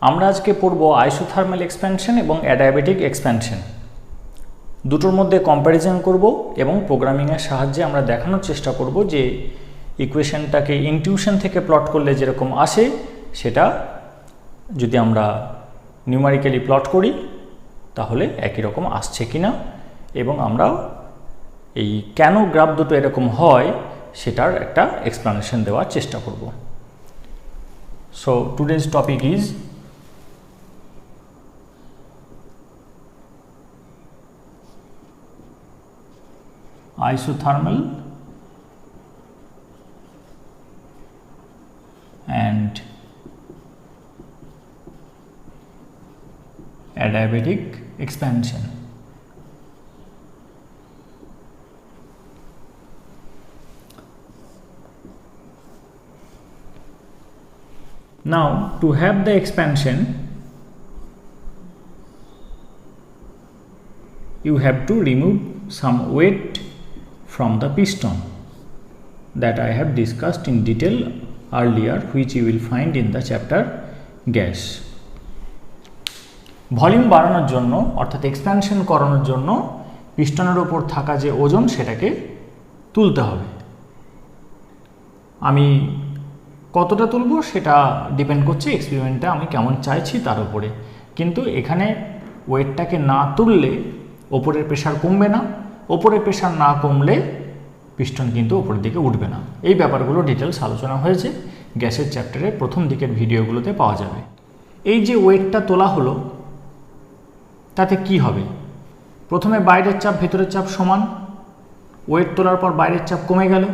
আমরা আজকে পড়ব আইসোথার্মাল এক্সপ্যানশন এবং অ্যাডিয়াবেটিক এক্সপ্যানশন। দুটোর মধ্যে কম্প্যারিজন করব এবং প্রোগ্রামিংয়ের সাহায্যে আমরা দেখানোর চেষ্টা করব যে ইকুয়েশনটাকে ইনটিউশন থেকে প্লট করলে যেরকম আসে সেটা যদি আমরা নিউমারিক্যালি প্লট করি তাহলে একই রকম আসছে কিনা, এবং আমরা এই কেন গ্রাফ দুটো এরকম হয় সেটার একটা এক্সপ্লানেশন দেওয়ার চেষ্টা করব। So today's topic is isothermal and adiabatic expansion. Now, to have the expansion, you have to remove some weight from the piston that I have discussed in detail earlier, which you will find in the chapter gas. Volume বাড়ানোর জন্য অর্থাৎ expansion করানোর জন্য পিস্টনের উপর থাকা যে ওজন সেটাকে তুলতে হবে। আমি কতটা তুলব সেটা ডিপেন্ড করছে এক্সপেরিমেন্টে আমি কেমন চাইছি তার উপরে, কিন্তু এখানে ওয়েটটাকে না তুললে ওপরের প্রেশার কমবে না, ওপরের প্রেশার না কমলে পিস্টন কিন্তু ওপরের দিকে উঠবে না। এই ব্যাপারগুলো ডিটেলস আলোচনা হয়েছে গ্যাসের চ্যাপ্টারের প্রথম দিকের ভিডিওগুলোতে পাওয়া যাবে। এই যে ওয়েটটা তোলা হলো তাতে কি হবে? প্রথমে বাইরের চাপ ভেতরের চাপ সমান, ওয়েট তোলার পর বাইরের চাপ কমে গেল,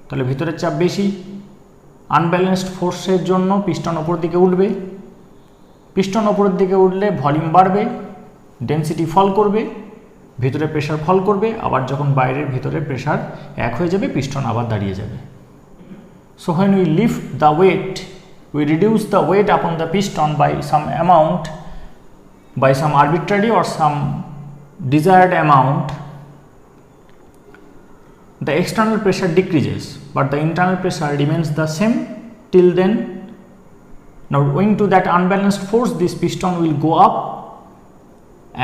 তাহলে ভেতরের চাপ বেশি। আনব্যালেন্সড ফোর্সের জন্য পিস্টন ওপরের দিকে উঠবে, পিস্টন ওপরের দিকে উঠলে ভলিউম বাড়বে, ডেনসিটি ফল করবে, ভিতরে প্রেশার ফল করবে, আবার যখন বাইরের ভিতরে প্রেশার এক হয়ে যাবে পিস্টন আবার দাঁড়িয়ে যাবে। So when we lift the weight, we reduce the weight upon the piston by some amount, by some arbitrary or some desired amount. The external pressure decreases, but the internal pressure remains the same till then. Now, owing to that unbalanced force, this piston will go up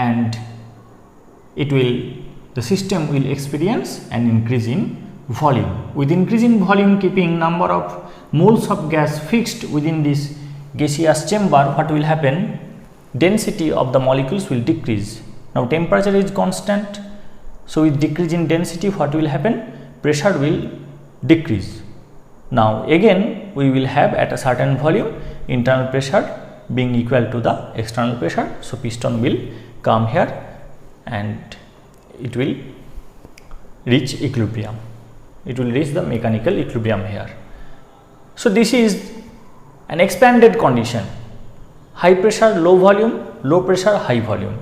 and the system will experience an increase in volume. With increase in volume, keeping number of moles of gas fixed within this gaseous chamber, what will happen? Density of the molecules will decrease. Now, temperature is constant, so with decrease in density, what will happen? Pressure will decrease. Now, again we will have at a certain volume internal pressure being equal to the external pressure, so piston will come here and it will reach equilibrium. It will reach the mechanical equilibrium here. So, this is an expanded condition: high pressure, low volume, low pressure, high volume.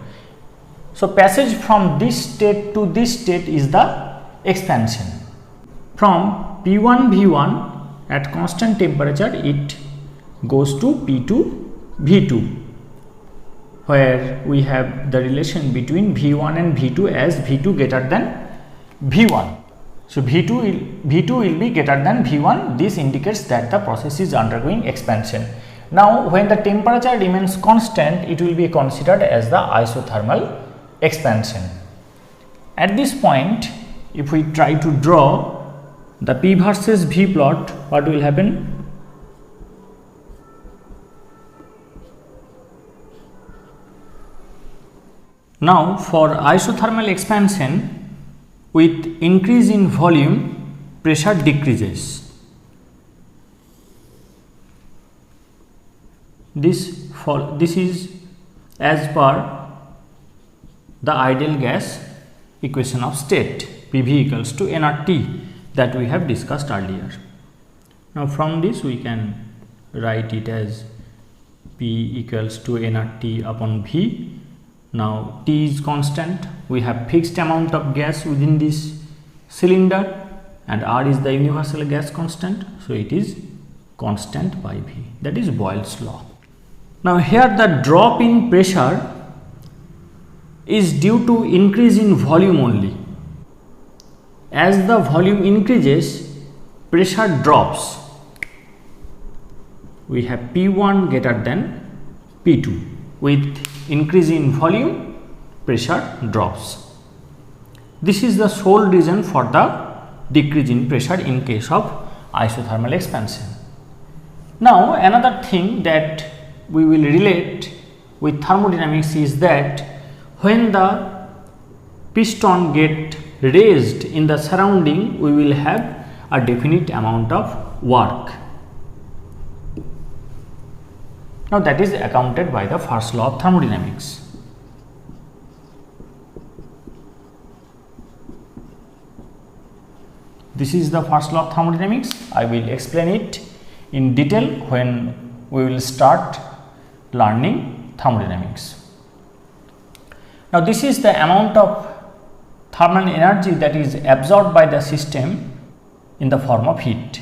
So, passage from this state to this state is the expansion. From P1 V1 at constant temperature it goes to P2 V2, where we have the relation between V1 and V2 as V2 greater than V1. So, V2 will be greater than V1. This indicates that the process is undergoing expansion. Now, when the temperature remains constant, it will be considered as the isothermal expansion. At this point, if we try to draw the P versus V plot, what will happen? Now, for isothermal expansion, with increase in volume, pressure decreases. This is as per the ideal gas equation of state, PV equals to nRT, that we have discussed earlier. Now, from this we can write it as P equals to nRT upon V. Now, T is constant, we have fixed amount of gas within this cylinder, and R is the universal gas constant, so it is constant by V, that is Boyle's law. Now, here the drop in pressure is due to increase in volume only. As the volume increases, pressure drops. We have P1 greater than P2. With increase in volume, pressure drops. This is the sole reason for the decrease in pressure in case of isothermal expansion. Now another thing that we will relate with thermodynamics is that when the piston get raised in the surrounding, we will have a definite amount of work. Now that is accounted by the first law of thermodynamics. This is the first law of thermodynamics. I will explain it in detail when we will start learning thermodynamics. Now this is the amount of thermal energy that is absorbed by the system in the form of heat.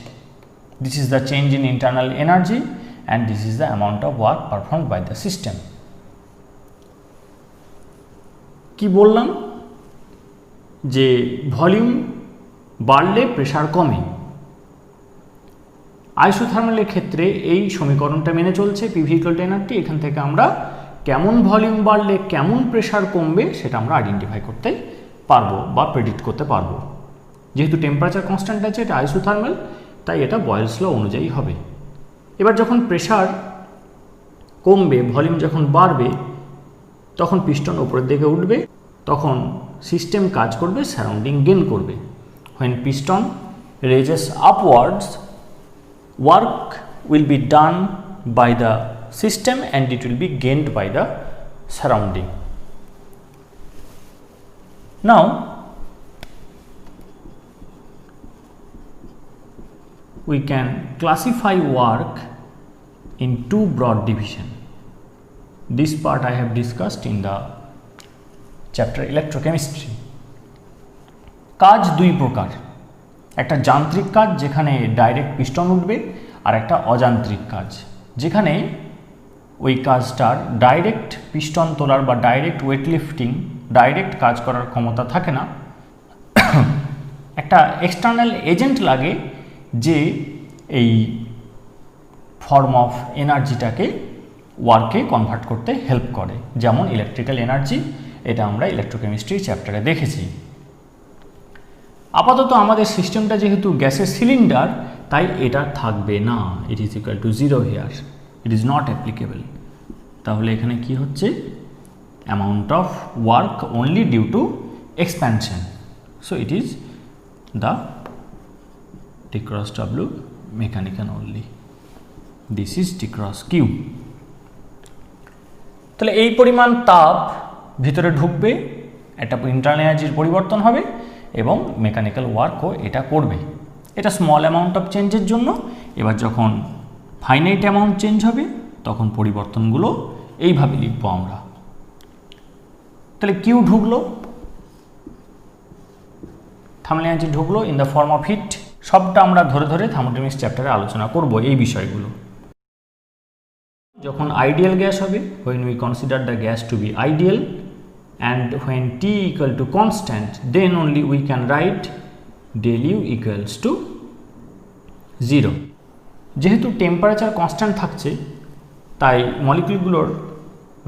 This is the change in internal energy and this is the amount of work performed by the system. কি বললাম যে volume বাড়লে pressure কমে। আইসোথার্মালের ক্ষেত্রে এই সমীকরণটা মেনে চলছে, পিভি ইকুয়াল টু এনআরটি। এখান থেকে আমরা কেমন ভলিউম বাড়লে কেমন প্রেসার কমবে সেটা আমরা আইডেন্টিফাই করতে পারবো বা প্রেডিক্ট করতে পারবো। যেহেতু টেম্পারেচার কনস্ট্যান্ট আছে, এটা আইসোথার্মাল, তাই এটা বয়েলস ল অনুযায়ী হবে। এবার যখন প্রেসার কমবে, ভলিউম যখন বাড়বে, তখন পিস্টন উপরের দিকে উঠবে, তখন সিস্টেম কাজ করবে, সারাউন্ডিং গেইন করবে। When piston raises upwards, work will be done by the system and it will be gained by the surrounding. Now we can classify work in two broad division. This part I have discussed in the chapter electrochemistry. কাজ দুই প্রকার, একটা যান্ত্রিক কাজ যেখানে direct piston উঠবে, আর একটা অযান্ত্রিক কাজ যেখানে ওই কাজটার ডাইরেক্ট পিস্টন তোলার বা ডাইরেক্ট ওয়েট লিফটিং, ডাইরেক্ট কাজ করার ক্ষমতা থাকে না। একটা এক্সটার্নাল এজেন্ট লাগে যে এই ফর্ম অফ এনার্জিটাকে ওয়ার্কে কনভার্ট করতে হেল্প করে, যেমন ইলেকট্রিক্যাল এনার্জি। এটা আমরা ইলেকট্রোকেমিস্ট্রি চ্যাপ্টারে দেখেছি। আপাতত আমাদের সিস্টেমটা যেহেতু গ্যাসের সিলিন্ডার, তাই এটা থাকবে না। It is equal to zero here, it is not applicable. তাহলে এখানে কি হচ্ছে, amount of work only due to expansion. So it is the T cross W mechanical only, this is T cross Q. তাহলে এই পরিমাণ তাপ ভিতরে ঢুকবে, একটা ইন্টারনাল এনার্জির পরিবর্তন হবে এবং মেকানিক্যাল ওয়ার্কও এটা করবে। এটা স্মল অ্যামাউন্ট অফ চেঞ্জের জন্য। এবার যখন ফাইনাইট অ্যামাউন্ট চেঞ্জ হবে, তখন পরিবর্তনগুলো এইভাবে লিখব আমরা। তাহলে কিউ ঢুকলো, থার্মাল এনার্জি ঢুকলো in the form of heat. সবটা আমরা ধরে ধরে থার্মোডাইনামিক্স চ্যাপ্টারে আলোচনা করব এই বিষয়গুলো। যখন আইডিয়াল গ্যাস হবে, when we consider the gas to be ideal, and when T equal to constant, then only we can write del U equals to 0. যেহেতু টেম্পারেচার কনস্ট্যান্ট থাকছে, তাই মলিকিউলগুলোর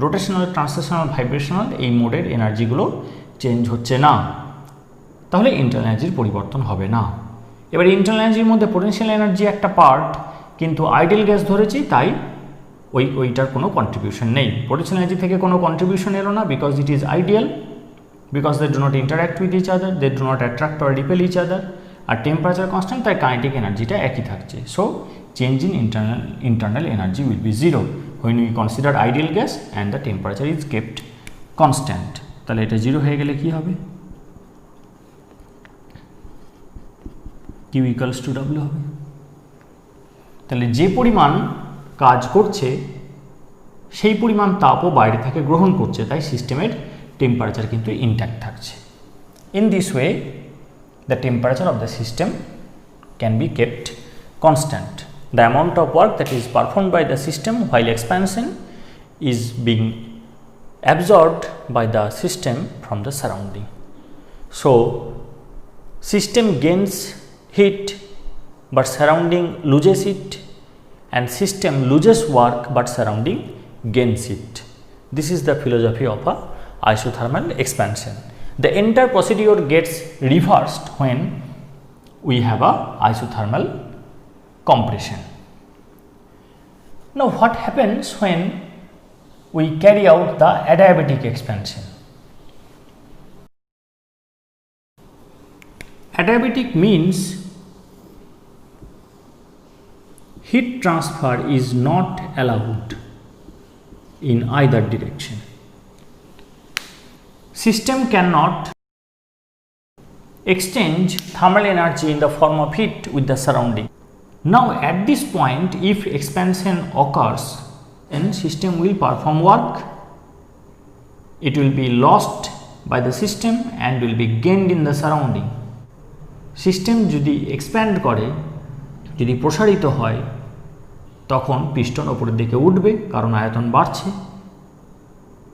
রোটেশনাল, ট্রান্সলেশনাল, ভাইব্রেশনাল এই মোডের এনার্জিগুলো চেঞ্জ হচ্ছে না, তাহলে internal এনার্জির পরিবর্তন হবে না। এবার ইন্টারনাল এনার্জির মধ্যে পোটেনশিয়াল এনার্জি একটা পার্ট, কিন্তু আইডিয়াল গ্যাস ধরেছি, তাই ওইটার কোনো কন্ট্রিবিউশন নেই। পোটেনশিয়াল এনার্জি থেকে কোনো কন্ট্রিবিউশন এলো না, because it is ideal, because they do not interact with each other, they do not attract or repel each other. আর টেম্পারেচার কনস্ট্যান্ট, তাই কাইনেটিক এনার্জিটা একই থাকছে। So change in internal energy will be zero when we consider ideal gas and the temperature is kept constant. তাহলে এটা zero হয়ে গেলে কি হবে, Q equals to W হবে। তাহলে যে পরিমাণ কাজ করছে সেই পরিমাণ তাপও বাইরে থেকে গ্রহণ করছে, তাই সিস্টেমের টেম্পারেচার কিন্তু ইনট্যাক্ট থাকছে। In this way the temperature of the system can be kept constant. The amount of work that is performed by the system while expansion is being absorbed by the system from the surrounding. So, system gains heat but surrounding loses it, and system loses work but surrounding gains it. This is the philosophy of a isothermal expansion. The entire procedure gets reversed when we have a isothermal compression. Now, what happens when we carry out the adiabatic expansion? Adiabatic means heat transfer is not allowed in either direction. System cannot exchange thermal energy in the form of heat with the surrounding. Now, at this point, if expansion occurs, then system will perform work. It will be lost by the system and will be gained in the surrounding. System যদি expand করে, যদি প্রসারিত হয়, তখন piston ওপরের দিকে উঠবে, কারণ আয়তন বাড়ছে।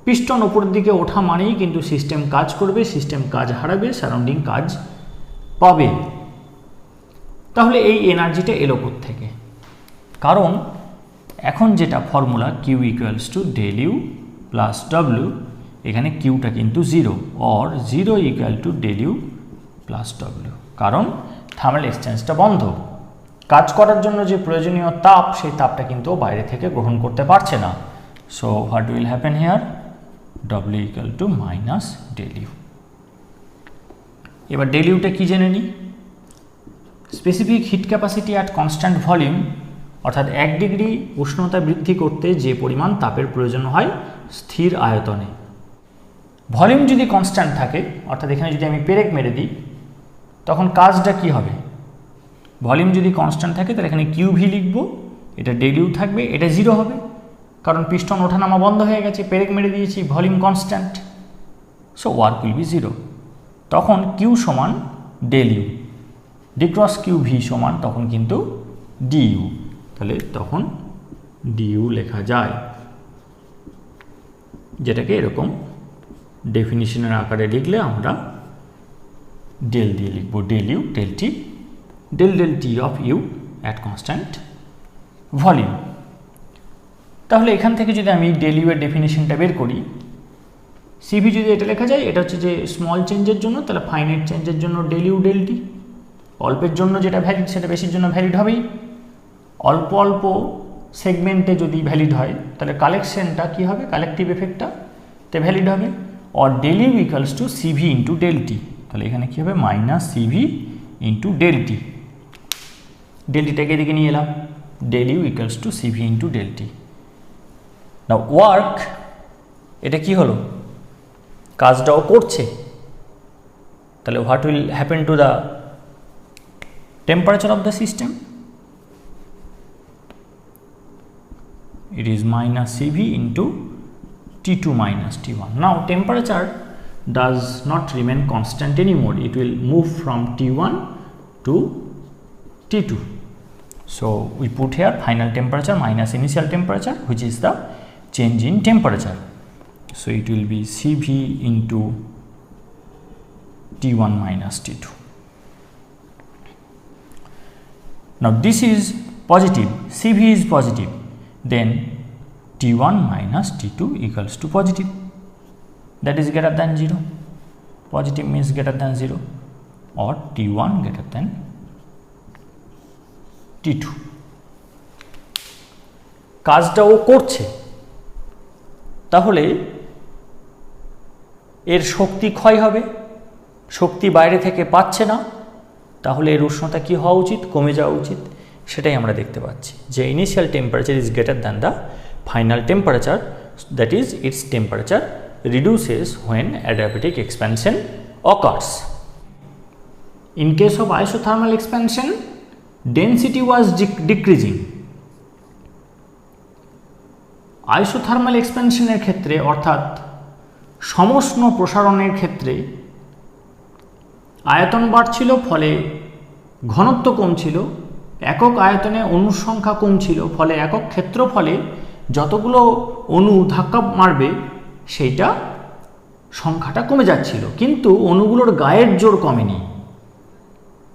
পিস্টন ওপরের দিকে ওঠা মানেই কিন্তু সিস্টেম কাজ করবে, সিস্টেম কাজ হারাবে, সারাউন্ডিং কাজ পাবে। তাহলে এই এনার্জিটা এলো থেকে, কারণ এখন যেটা formula Q equals to del U plus W, এখানে কিউটা কিন্তু জিরো, or zero equal to del U plus W, কারণ থার্মাল এক্সচেঞ্জটা বন্ধ। কাজ করার জন্য যে প্রয়োজনীয় তাপ, সেই তাপটা কিন্তু বাইরে থেকে গ্রহণ করতে পারছে না। So what will happen here, W equal to minus del U. এবার ডেল ইউটা কি জেনে নিই। Specific heat capacity at constant volume, অর্থাৎ 1 ডিগ্রি উষ্ণতা বৃদ্ধি করতে যে পরিমাণ তাপের প্রয়োজন হয় স্থির আয়তনে। ভলিউম যদি কনস্ট্যান্ট থাকে, অর্থাৎ এখানে যদি আমি পেরেক মেরে দিই, তখন কাজটা কি হবে? ভলিউম যদি কনস্ট্যান্ট থাকে তাহলে এখানে কিউ ভি লিখব, এটা ডেল ইউ থাকবে, এটা জিরো হবে, কারণ পিস্টন ওঠানামা বন্ধ হয়ে গেছে, পেরেক মেরে দিয়েছি, volume constant. So work will be zero. তখন কিউ সমান del U, D cross Q V সমান তখন কিন্তু ডি ইউ, তাহলে তখন ডি ইউ লেখা যায়, যেটাকে এরকম ডেফিনিশনের আকারে লিখলে আমরা ডেল দিয়ে লিখব, del U del T, del del T of U at constant volume. তাহলে এখান থেকে যদি আমি ডেল ইউ এর ডেফিনিশনটা বের করি, সিভি যদি এটা লেখা যায়, এটা হচ্ছে যে স্মল চেঞ্জের জন্য, তাহলে ফাইনাইট চেঞ্জের জন্য ডেল ইউ ডেল টি, অল্পের জন্য যেটা ভ্যালিড সেটা বেশির জন্য ভ্যালিড হবেই। অল্প অল্প সেগমেন্টে যদি ভ্যালিড হয়, তাহলে কালেকশনটা কী হবে, কালেকটিভ এফেক্টটা তে ভ্যালিড হবে। Or del U equals to CV into del T, তাহলে এখানে কী হবে, minus CV into del T. Del টিটাকে এদিকে নিয়ে এলাম, del U equals to CV into del T. Now work, এটা কি হলো, কাজটাও করছে, তাহলে what will happen to the temperature of the system? It is minus Cv into T2 minus T1. Now temperature does not remain constant anymore, it will move from T1 to T2. So we put here final temperature minus initial temperature, which is the change in temperature. So it will be Cv into T1 minus T2. Now this is positive, Cv is positive, then T1 minus T2 equals to positive, that is greater than 0. Positive means greater than 0, or T1 greater than T2. কাজটাও করছে, তাহলে এর শক্তি ক্ষয় হবে, শক্তি বাইরে থেকে পাচ্ছে না, তাহলে এর উষ্ণতা কি হওয়া উচিত, কমে যাওয়া উচিত। সেটাই আমরা দেখতে পাচ্ছি যে initial temperature is greater than the final temperature, that is it's temperature reduces when adiabatic expansion occurs. In case of isothermal expansion, density was decreasing. Isothermal expansion এর ক্ষেত্রে, অর্থাৎ সমষ্ণ প্রসারণের ক্ষেত্রে আয়তন বাড়ছিল, ফলে ঘনত্ব কম ছিল, একক আয়তনে অণুর সংখ্যা কম ছিল, ফলে একক ক্ষেত্রফলে যতগুলো অণু ধাক্কা মারবে সেইটা সংখ্যাটা কমে যাচ্ছিল, কিন্তু অণুগুলোর গায়ের জোর কমেনি।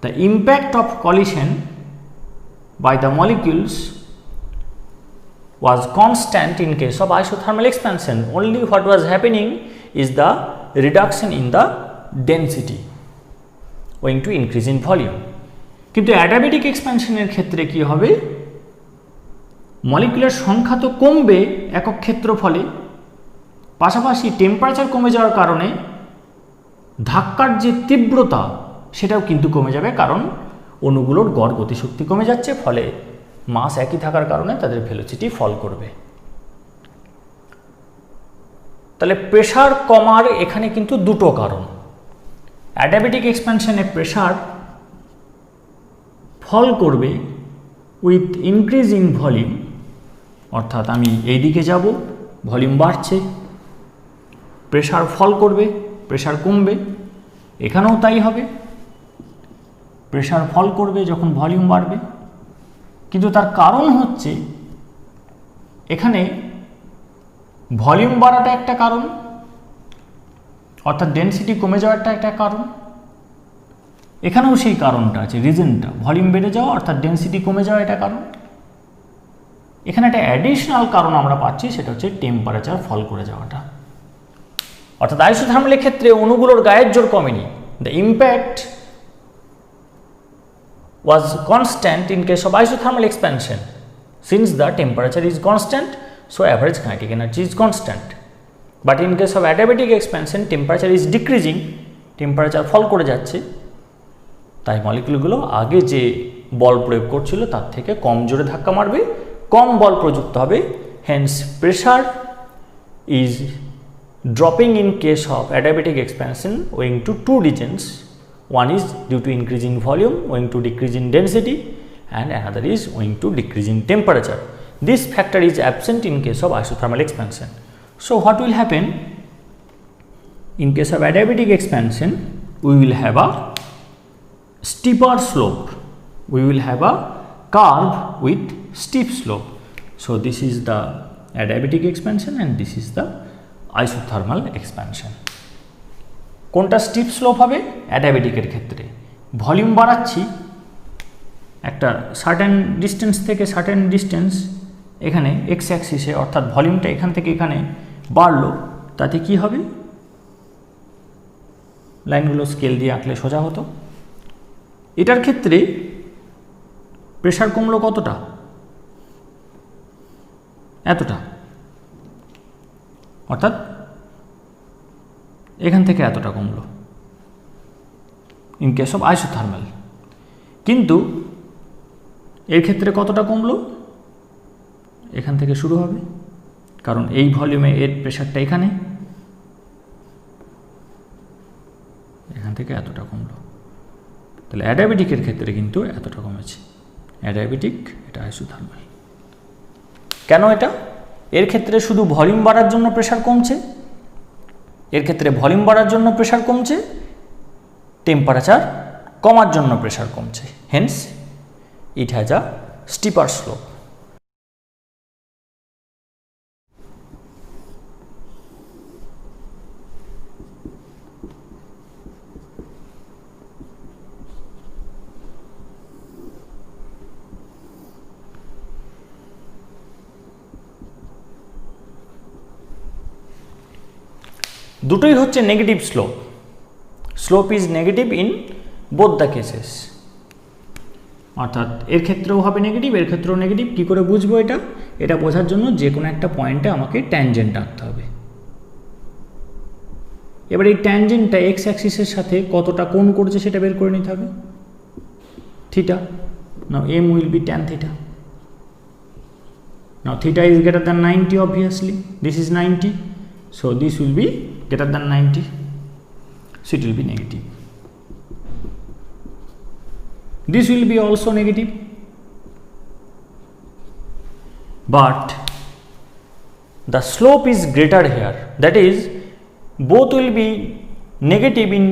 The impact of collision by the molecules was constant in case of isothermal expansion. Only what was happening is the reduction in the density owing to increase in volume. কিন্তু অ্যাডিয়াবেটিক এক্সপ্যানশনের ক্ষেত্রে কি হবে, মলিকুলার সংখ্যা তো কমবে একক ক্ষেত্রফলে, পাশাপাশি temperature কমে যাওয়ার কারণে ধাক্কার যে তীব্রতা সেটাও কিন্তু কমে যাবে, কারণ অণুগুলোর গড় গতিশক্তি কমে যাচ্ছে, ফলে মাস একই থাকার কারণে তাদের ভেলোসিটি ফল করবে। তাহলে প্রেসার কমার এখানে কিন্তু দুটো কারণ। অ্যাডিয়াবেটিক এক্সপ্যানশনে প্রেসার ফল করবে উইথ ইনক্রিজ ইন ভলিউম, অর্থাৎ আমি এই দিকে যাব, ভলিউম বাড়ছে, প্রেসার ফল করবে, প্রেসার কমবে। এখানেও তাই হবে, প্রেসার ফল করবে যখন ভলিউম বাড়বে। কিন্তু তার কারণ হচ্ছে এখানে ভলিউম বাড়াটা একটা কারণ, অর্থাৎ ডেনসিটি কমে যাওয়াটা একটা কারণ। এখানেও সেই কারণটা আছে, রিজনটা ভলিউম বেড়ে যাওয়া অর্থাৎ ডেনসিটি কমে যাওয়া, এটা কারণ। এখানে একটা অ্যাডিশনাল কারণ আমরা পাচ্ছি, সেটা হচ্ছে টেম্পারেচার ফল করে যাওয়াটা। অর্থাৎ আইসোথার্মালের ক্ষেত্রে অণুগুলোর গায়ের জোর কমেনি, the impact was constant in case of isothermal expansion. Since the temperature is constant, so average kinetic energy is constant. But in case of adiabatic expansion, temperature is decreasing, temperature fall করে যাচ্ছে, তাই মলিকুলগুলো আগে যে বল প্রয়োগ করছিল তার থেকে কম জোরে ধাক্কা মারবে, কম বল প্রযুক্ত হবে। Hence pressure is dropping in case of adiabatic expansion owing to two reasons. One is due to increase in volume owing to decrease in density, and another is owing to decrease in temperature. This factor is absent in case of isothermal expansion. So what will happen in case of adiabatic expansion? We will have a steeper slope, we will have a curve with steep slope. So this is the adiabatic expansion and this is the isothermal expansion. কোনটা steep slope হবে? অ্যাডিয়াবেটিকের ক্ষেত্রে volume বাড়াচ্ছি একটা certain distance থেকে certain distance, এখানে x অ্যাক্সিসে, অর্থাৎ ভলিউমটা এখান থেকে এখানে বাড়লো, তাতে কি হবে, লাইনগুলো স্কেল দিয়ে আঁকলে সোজা হতো। এটার ক্ষেত্রে প্রেসার কমলো কতটা? এতটা, অর্থাৎ এখান থেকে এতটা কমলো ইন কেস অফ আইসোথার্মাল। কিন্তু এর ক্ষেত্রে কতটা কমলো? এখান থেকে শুরু হবে, কারণ এই ভলিউমে এর প্রেসারটা এখানে, এখান থেকে এতটা কমলো। তাহলে অ্যাডিয়াবেটিকের ক্ষেত্রে কিন্তু এতটা কমেছে, অ্যাডিয়াবেটিক, এটা আইসোথার্মাল। কেন এটা? এর ক্ষেত্রে শুধু ভলিউম বাড়ার জন্য প্রেসার কমছে, এর ক্ষেত্রে ভলিউম বাড়ার জন্য প্রেসার কমছে, টেম্পারেচার কমার জন্য প্রেসার কমছে। Hence it has a steeper slope. দুটোই হচ্ছে negative slope, slope is negative in both the cases, অর্থাৎ এর ক্ষেত্রেও হবে নেগেটিভ, এর ক্ষেত্রেও নেগেটিভ। কী করে বুঝবো এটা? এটা বোঝার জন্য যে কোনো একটা পয়েন্টে আমাকে ট্যানজেন্ট আঁকতে হবে। এবার এই ট্যানজেন্টটা এক্স অ্যাক্সিসের সাথে কতটা কোণ করছে সেটা বের করে নিতে হবে, theta. Now M will be tan theta. Now theta is greater than 90, obviously this is 90, so this will be greater than 90, so it will be negative. This will be also negative, but the slope is greater here, that is both will be negative in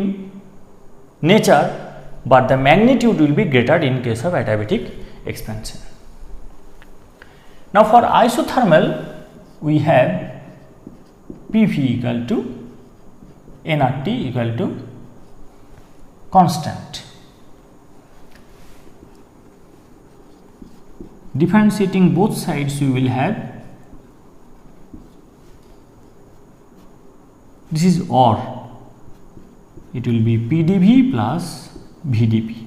nature, but the magnitude will be greater in case of adiabatic expansion. Now for isothermal we have PV equal to nRT equal to constant. Differentiating both sides we will have this is OR, it will be PdV plus VdP.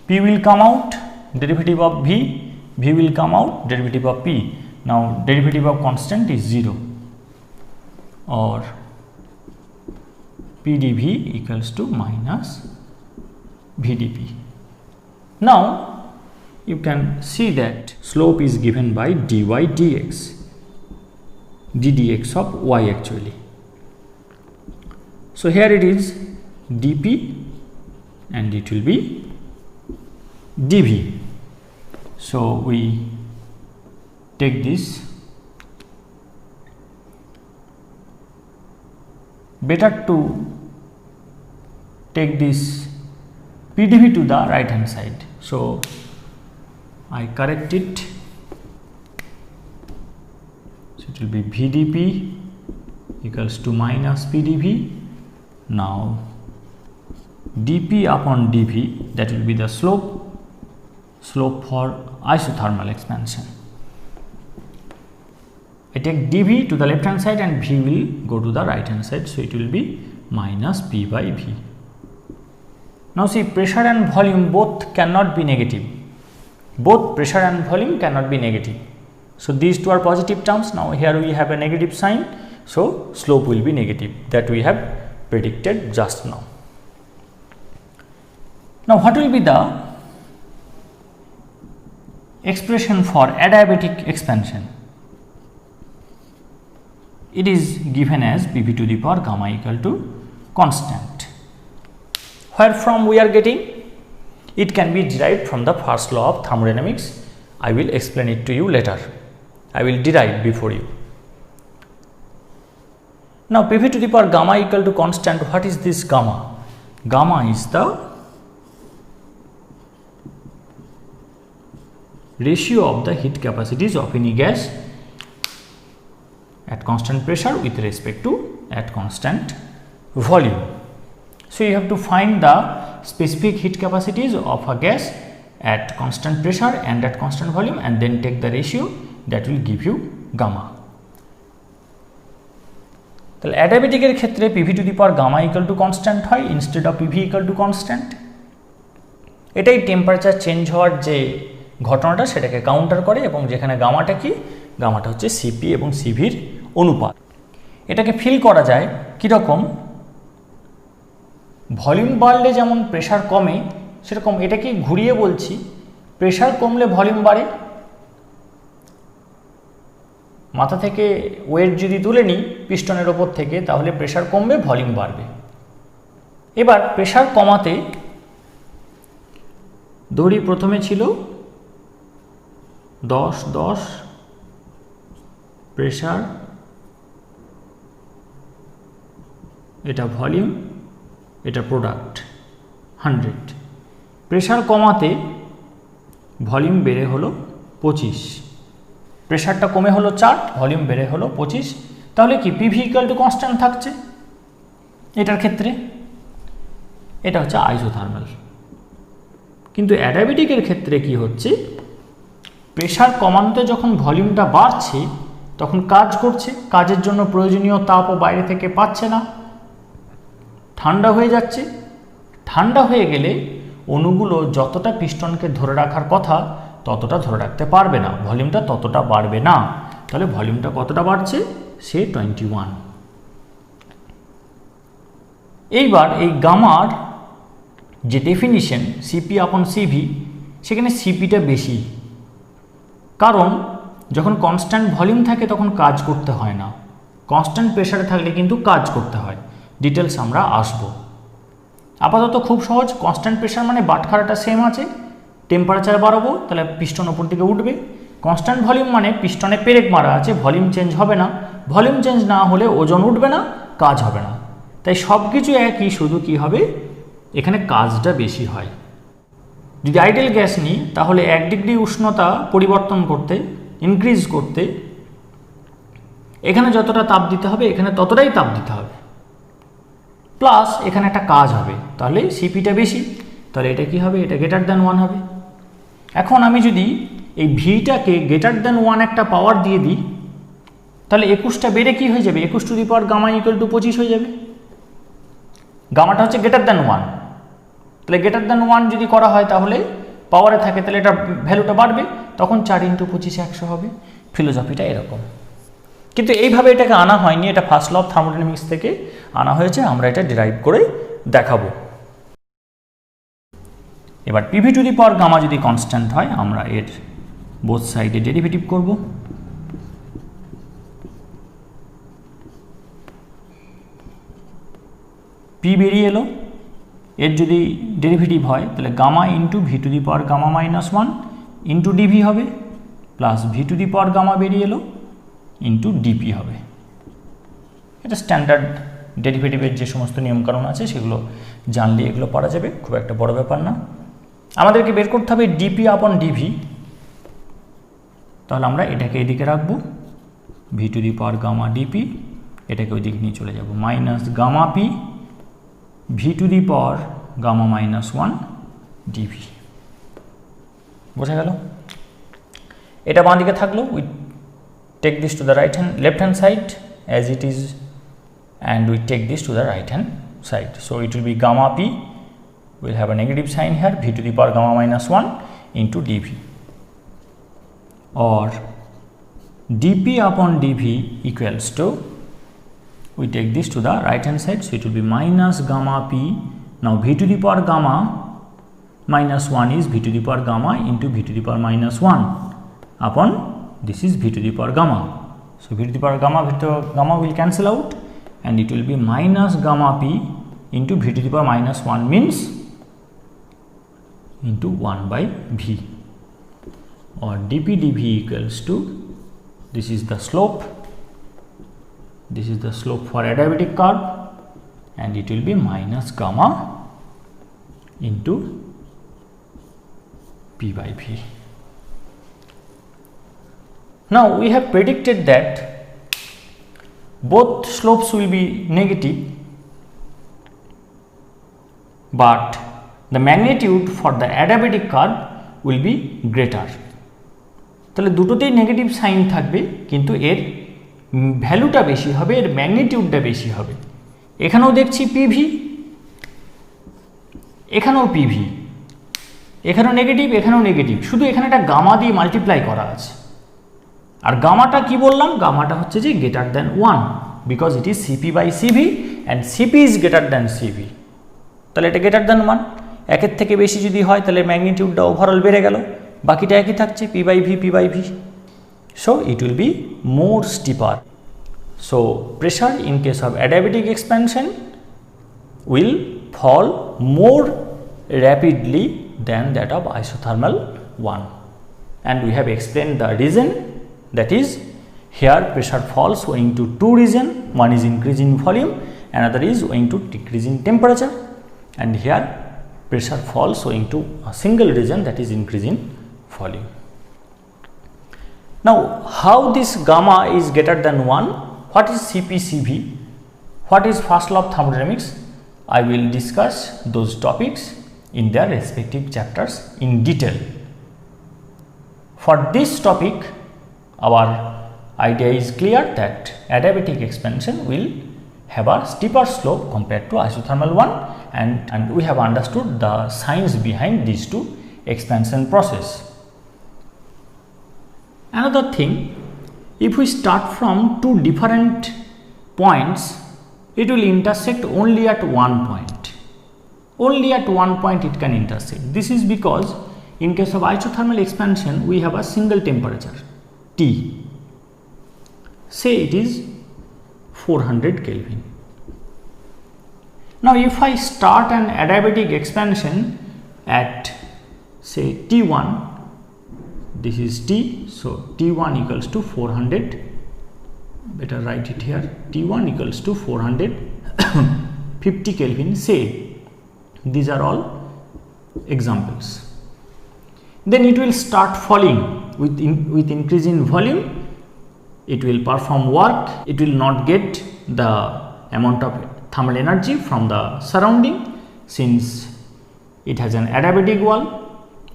P will come out, derivative of V, V will come out, derivative of P. Now derivative of constant is 0, or PdV equals to minus VdP. Now you can see that slope is given by dy dx, ddx of y actually. So here it is dp and it will be dv. So we take this. Better to take this PdV to the right hand side. So I correct it. So it will be VdP equals to minus PdV. Now dP upon dV, that will be the slope for isothermal expansion. I take dV to the left hand side and V will go to the right hand side. So it will be minus P by V. Now see, pressure and volume both cannot be negative. Both pressure and volume cannot be negative. So these two are positive terms. Now here we have a negative sign. So slope will be negative, that we have predicted just now. Now what will be the expression for adiabatic expansion? It is given as Pv to the power gamma equal to constant. Where from we are getting? It can be derived from the first law of thermodynamics. I will explain it to you later. I will derive before you. Now Pv to the power gamma equal to constant. What is this gamma? Gamma is the ratio of the heat capacities of any gas at constant pressure with respect to at constant volume. So you have to find the specific heat capacities of a gas at constant pressure and at constant volume, and then take the ratio, that will give you gamma. তাহলে অ্যাডিয়াবেটিকের ক্ষেত্রে PV to the power gamma equal to constant হয় instead of PV equal to constant. এটাই temperature change হওয়ার যে ঘটনাটা সেটাকে counter করে, এবং যেখানে গামাটা কি, গামাটা হচ্ছে সিপি এবং সিভির অনুপাত। এটাকে ফিল করা যায় কীরকম, ভলিউম বাড়লে যেমন প্রেশার কমে, সেরকম এটাকে ঘুরিয়ে বলছি, প্রেশার কমলে ভলিউম বাড়ে। মাথা থেকে ওয়েট যদি তুলে নিই পিস্টনের ওপর থেকে, তাহলে প্রেশার কমবে, ভলিউম বাড়বে। এবার প্রেশার কমাতে দড়ি প্রথমে ছিল 10 প্রেশার, এটা ভলিউম, এটা প্রোডাক্ট 100। প্রেশার কমাতে ভলিউম বেড়ে হলো 25, প্রেশারটা কমে হলো 4, ভলিউম বেড়ে হলো 25। তাহলে কি পিভি ইকুয়াল টু কনস্ট্যান্ট থাকছে এটার ক্ষেত্রে। এটা হচ্ছে আইসোথার্মাল। কিন্তু অ্যাডিয়াবেটিকের ক্ষেত্রে কি হচ্ছে, প্রেশার কমানোতে যখন ভলিউমটা বাড়ছে তখন কাজ করছে, কাজের জন্য প্রয়োজনীয় তাপও বাইরে থেকে পাচ্ছে না, ঠান্ডা হয়ে যাচ্ছে। ঠান্ডা হয়ে গেলে অণুগুলো যতটা পিস্টনকে ধরে রাখার কথা ততটা ধরে রাখতে পারবে না, ভলিউমটা ততটা বাড়বে না। তাহলে ভলিউমটা কতটা বাড়ছে, সে 21। এইবার এই গামার যে ডেফিনিশন সিপি আপন সিভি, সেখানে সিপিটা বেশি, কারণ যখন কনস্ট্যান্ট ভলিউম থাকে তখন কাজ করতে হয় না, কনস্ট্যান্ট প্রেশারে থাকলে কিন্তু কাজ করতে হয়। ডিটেলস আমরা আসবো। আপাতত খুব সহজ, কনস্ট্যান্ট প্রেশার মানে বাটখারাটা সেম আছে, টেম্পারেচার বাড়াবো তাহলে পিস্টন ওপর দিকে উঠবে। কনস্ট্যান্ট ভলিউম মানে পিস্টনে পেরেক মারা আছে, ভলিউম চেঞ্জ হবে না, ভলিউম চেঞ্জ না হলে ওজন উঠবে না, কাজ হবে না। তাই সব কিছু একই, শুধু কি হবে এখানে কাজটা বেশি হয়। যদি আইডিয়াল গ্যাস নিই তাহলে 1 ডিগ্রি উষ্ণতা পরিবর্তন করতে, ইনক্রিজ করতে এখানে যতটা তাপ দিতে হবে এখানে ততটাই তাপ দিতে হবে, প্লাস এখানে একটা কাজ হবে, তাহলে সিপিটা বেশি। তাহলে এটা কি হবে, এটা গ্রেটার দ্যান 1 হবে। এখন আমি যদি এই ভিটাকে গ্রেটার দ্যান 1 একটা পাওয়ার দিয়ে দিই, তাহলে 21টা বেড়ে কি হয়ে যাবে, 21 to the power gamma equal to 25 হয়ে যাবে। গামাটা হচ্ছে গ্রেটার দ্যান 1, তাহলে গ্রেটার দ্যান 1 যদি করা হয় তাহলে পাওয়ারে থাকে, তাহলে এটা ভ্যালুটা বাড়বে, তখন 4 ইন্টু 25 100 হবে। ফিলোসফিটা এরকম, কিন্তু এইভাবে এটাকে আনা হয়নি, এটা ফার্স্ট ল অফ থার্মোডাইনামিক্স থেকে আনা হয়েছে, আমরা এটা ডিরাইভ করে দেখাবো। এবার PV to the power gamma যদি কনস্ট্যান্ট হয়, আমরা এর বোথ সাইডে ডেরিভেটিভ করব। পি বেরিয়ে এলো, এর যদি ডেরিভেটিভ হয় তাহলে gamma into V to the power gamma minus 1 into dV হবে, plus V to the power gamma বেরিয়ে এলো ইন্টু ডিপি হবে। এটা স্ট্যান্ডার্ড ডেরিভেটিভের যে সমস্ত নিয়মকানুন আছে সেগুলো জানলে এগুলো পারা যাবে, খুব একটা বড় ব্যাপার না। আমাদেরকে বের করতে হবে ডিপি আপন ডিভি, তাহলে আমরা এটাকে এদিকে রাখবো, V to the power gamma D P, এটাকে ওই দিকে নিয়ে চলে যাব, minus gamma P V to the power gamma minus 1 D V. বোঝা গেল? এটা বাঁ দিকে থাকলো, we take this to the left hand side as it is and we take this to the right hand side. So it will be gamma p, will have a negative sign here, v to the power gamma minus 1 into dv, or dp upon dv equals to, we take this to the right hand side, so it will be minus gamma p. Now v to the power gamma minus 1 is v to the power gamma into v to the power minus 1 upon this is v to the power gamma. So v to the power gamma, v to the power gamma will cancel out and it will be minus gamma p into v to the power minus 1 means into 1 by v, or dp dv equals to, this is the slope, this is the slope for adiabatic curve, and it will be minus gamma into p by v. Now we have predicted that both slopes will be negative, but the magnitude for the adiabatic curve will be greater. তাহলে দুটোতেই negative sign থাকবে, কিন্তু এর ভ্যালুটা বেশি হবে, এর ম্যাগনিটিউডটা বেশি হবে। এখানেও দেখছি পিভি, এখানেও পিভি, এখানেও নেগেটিভ, এখানেও নেগেটিভ, শুধু এখানে একটা গামা দিয়ে মাল্টিপ্লাই করা আছে। আর গামাটা কি বললাম, গামাটা হচ্ছে যে greater than 1, because it is C P by C V and C P is greater than C V, তাহলে এটা গ্রেটার দ্যান 1। একের থেকে বেশি যদি হয় তাহলে ম্যাগনিটিউডটা ওভারঅল বেড়ে গেল, বাকিটা একই থাকছে, P by V, P by V. So it will be more steeper. So pressure in case of adiabatic expansion will fall more rapidly than that of isothermal one, and we have explained the reason, that is here pressure falls owing to two reasons, one is increase in volume, another is owing to decrease in temperature, and here pressure falls owing to a single reason, that is increase in volume. Now how this gamma is greater than 1, what is CPCV, what is first law of thermodynamics, I will discuss those topics in their respective chapters in detail. For this topic our idea is clear that adiabatic expansion will have a steeper slope compared to isothermal one, and we have understood the science behind these two expansion process. Another thing, if we start from two different points, it will intersect only at one point. Only at one point it can intersect. This is because in case of isothermal expansion we have a single temperature T. Say it is 400 Kelvin. Now if I start an adiabatic expansion at say T1, this is T, so T1 equals to 400, better write it here, T1 equals to 450 Kelvin, say these are all examples. Then it will start falling with increase in volume, it will perform work, it will not get the amount of thermal energy from the surrounding, since it has an adiabatic wall,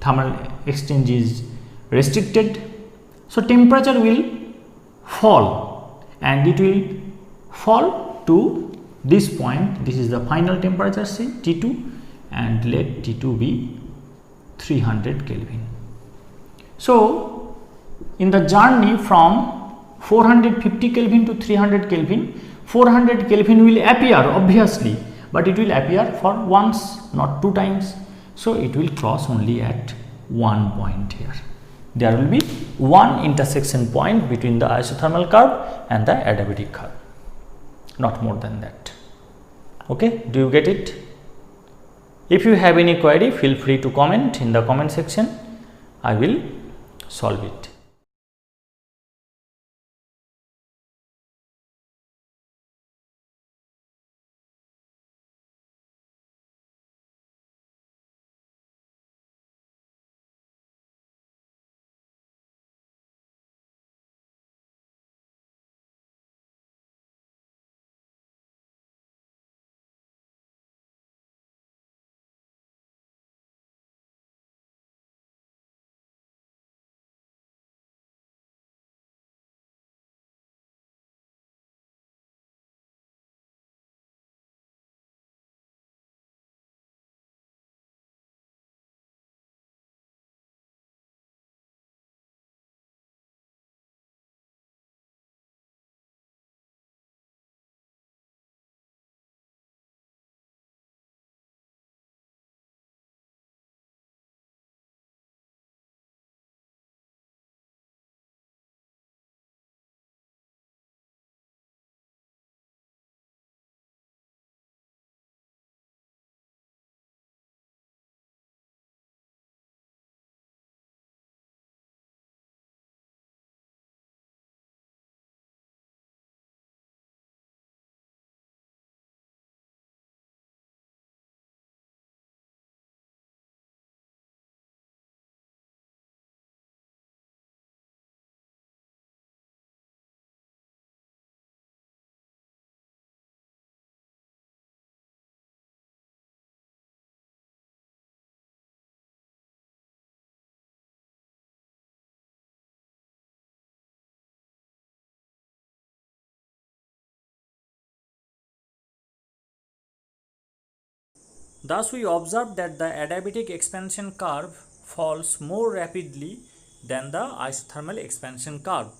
thermal exchange is restricted, so temperature will fall and it will fall to this point. This is the final temperature, say T2, and let T2 be 300 Kelvin. So in the journey from 450 Kelvin to 300 Kelvin, 400 Kelvin will appear obviously, but it will appear for once, not 2 times. So it will cross only at one point here. There will be one intersection point between the isothermal curve and the adiabatic curve, not more than that. Okay, do you get it? If you have any query, feel free to comment in the comment section. I will solve it. Thus, we observe that the adiabatic expansion curve falls more rapidly than the isothermal expansion curve,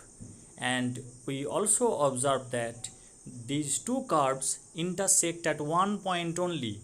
and we also observe that these two curves intersect at one point only,